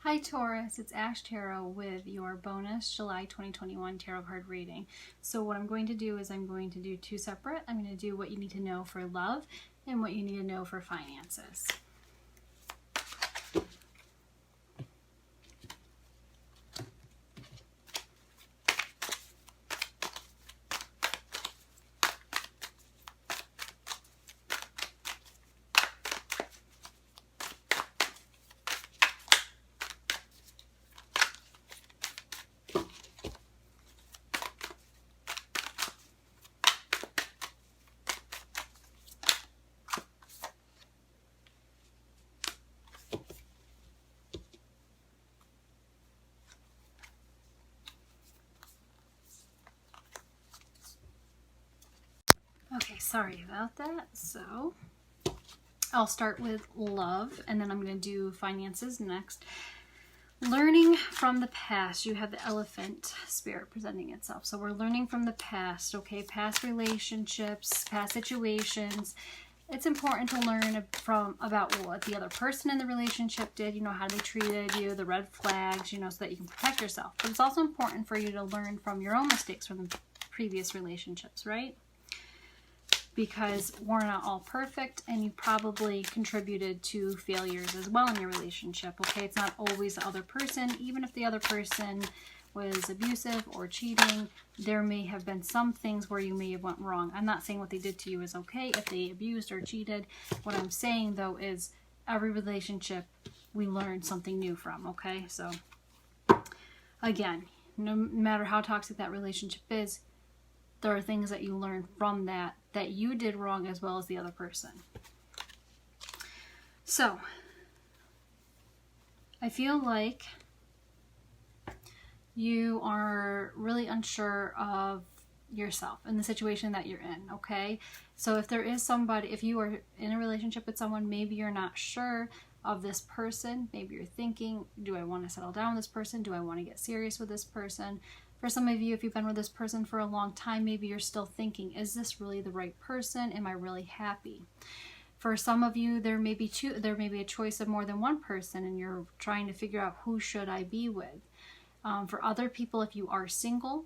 Hi Taurus, it's Ash Tarot with your bonus July 2021 tarot card reading. So what I'm going to do is I'm going to do two separate. I'm going to do what you need to know for love and what you need to know for finances. Okay, sorry about that. So I'll start with love and then I'm going to do finances next. Learning from the past. You have the elephant spirit presenting itself. So we're learning from the past, okay? Past relationships, past situations. It's important to learn about what the other person in the relationship did, how they treated you, the red flags, so that you can protect yourself. But it's also important for you to learn from your own mistakes from the previous relationships, right? Because we're not all perfect and you probably contributed to failures as well in your relationship, okay? It's not always the other person. Even if the other person was abusive or cheating, there may have been some things where you may have went wrong. I'm not saying what they did to you is okay if they abused or cheated. What I'm saying though is every relationship we learn something new from, okay? So again, no matter how toxic that relationship is, there are things that you learn from that you did wrong as well as the other person. So, I feel like you are really unsure of yourself and the situation that you're in, okay? So if there is somebody, if you are in a relationship with someone, maybe you're not sure of this person. Maybe you're thinking, do I want to settle down with this person? Do I want to get serious with this person? For some of you, if you've been with this person for a long time, maybe you're still thinking, is this really the right person? Am I really happy? For some of you, there may be a choice of more than one person and you're trying to figure out who should I be with. For other people, if you are single,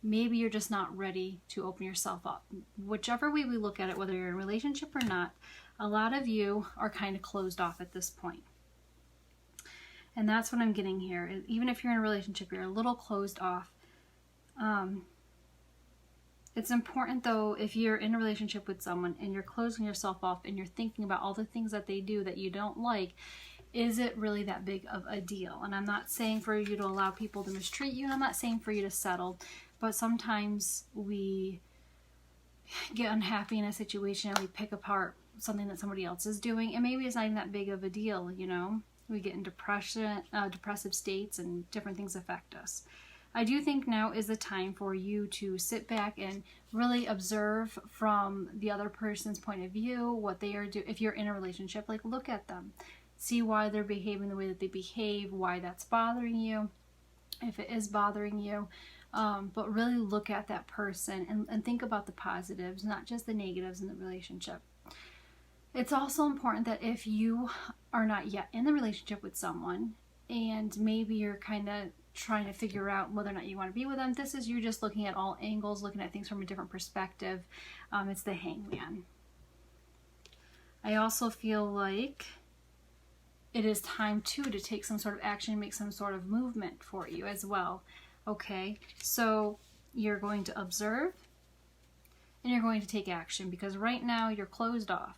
maybe you're just not ready to open yourself up. Whichever way we look at it, whether you're in a relationship or not, a lot of you are kind of closed off at this point. And that's what I'm getting here. Even if you're in a relationship, you're a little closed off. It's important though, if you're in a relationship with someone and you're closing yourself off and you're thinking about all the things that they do that you don't like, is it really that big of a deal? And I'm not saying for you to allow people to mistreat you, and I'm not saying for you to settle, but sometimes we get unhappy in a situation and we pick apart something that somebody else is doing, and maybe it's not even that big of a deal, We get in depressive states and different things affect us. I do think now is the time for you to sit back and really observe from the other person's point of view what they are doing. If you're in a relationship, look at them. See why they're behaving the way that they behave, why that's bothering you, if it is bothering you. But really look at that person and think about the positives, not just the negatives in the relationship. It's also important that if you are not yet in the relationship with someone and maybe you're kind of trying to figure out whether or not you want to be with them, this is you just looking at all angles, looking at things from a different perspective. It's the Hangman. I also feel like it is time too to take some sort of action, make some sort of movement for you as well. Okay, so you're going to observe and you're going to take action because right now you're closed off.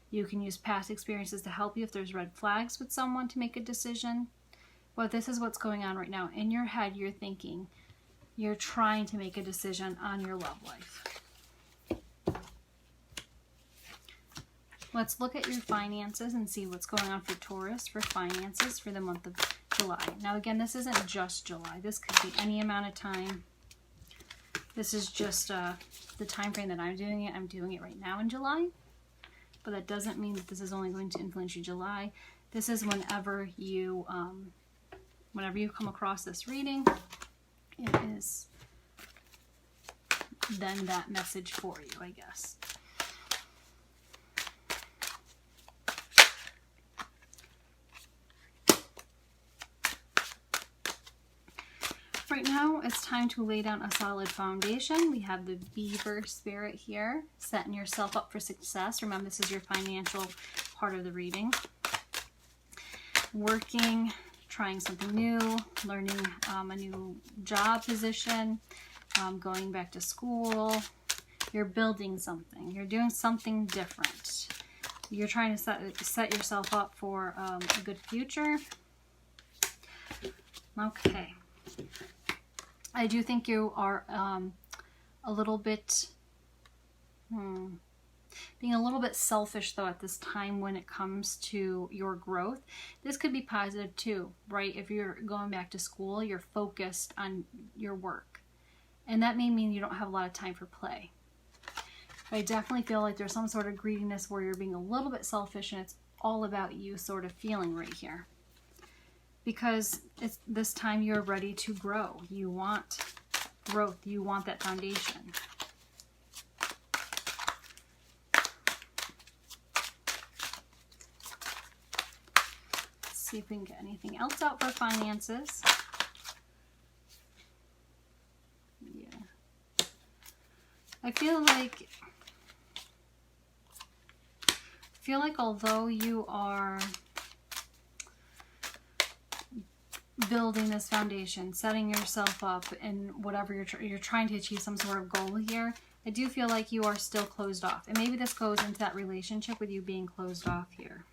You can use past experiences to help you if there's red flags with someone to make a decision. But this is what's going on right now. In your head, you're thinking, you're trying to make a decision on your love life. Let's look at your finances and see what's going on for Taurus for finances for the month of July. Now again, this isn't just July. This could be any amount of time. This is just the time frame that I'm doing it. I'm doing it right now in July. But that doesn't mean that this is only going to influence you July. This is whenever you come across this reading, it is then that message for you, I guess. right now, it's time to lay down a solid foundation. We have the Beaver spirit here, setting yourself up for success. Remember, this is your financial part of the reading. Working, trying something new, learning a new job position, going back to school. You're building something. You're doing something different. You're trying to set yourself up for a good future. Okay. I do think you are a little bit, being a little bit selfish though at this time when it comes to your growth. This could be positive too, right? If you're going back to school, you're focused on your work. And that may mean you don't have a lot of time for play. But I definitely feel like there's some sort of greediness where you're being a little bit selfish and it's all about you sort of feeling right here. Because it's this time you're ready to grow. You want growth. You want that foundation. Let's see if we can get anything else out for finances. Yeah. I feel like although you are building this foundation, setting yourself up in whatever you're trying to achieve some sort of goal here, I do feel like you are still closed off. And maybe this goes into that relationship with you being closed off here.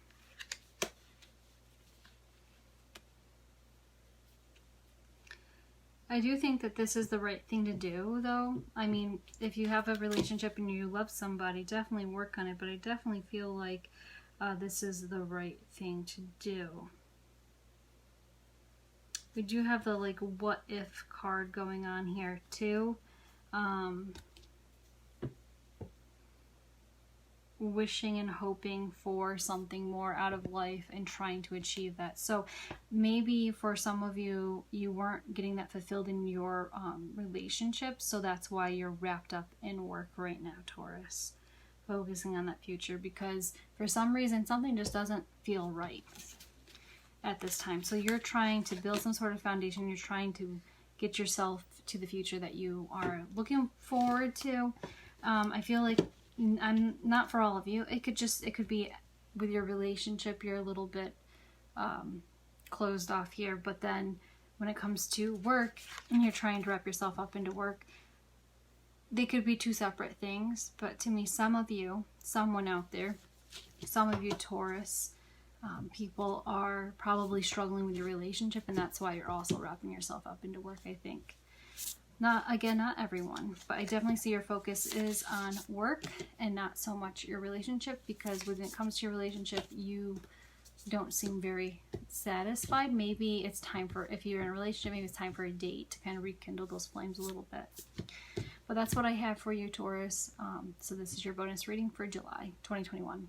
I do think that this is the right thing to do, though. I mean, if you have a relationship and you love somebody, definitely work on it. But I definitely feel like this is the right thing to do. We do have the like what if card going on here too. Wishing and hoping for something more out of life and trying to achieve that. So maybe for some of you, you weren't getting that fulfilled in your relationship. So that's why you're wrapped up in work right now, Taurus. Focusing on that future because for some reason, something just doesn't feel right at this time. So you're trying to build some sort of foundation. You're trying to get yourself to the future that you are looking forward to. I feel like I'm not for all of you. It could be with your relationship. You're a little bit closed off here. But then when it comes to work and you're trying to wrap yourself up into work, they could be two separate things. But to me, some of you, someone out there, some of you Taurus, people are probably struggling with your relationship, and that's why you're also wrapping yourself up into work, I think. Not everyone, but I definitely see your focus is on work and not so much your relationship, because when it comes to your relationship, you don't seem very satisfied. Maybe it's time for, if you're in a relationship, maybe it's time for a date to kind of rekindle those flames a little bit. But that's what I have for you, Taurus. So this is your bonus reading for July 2021.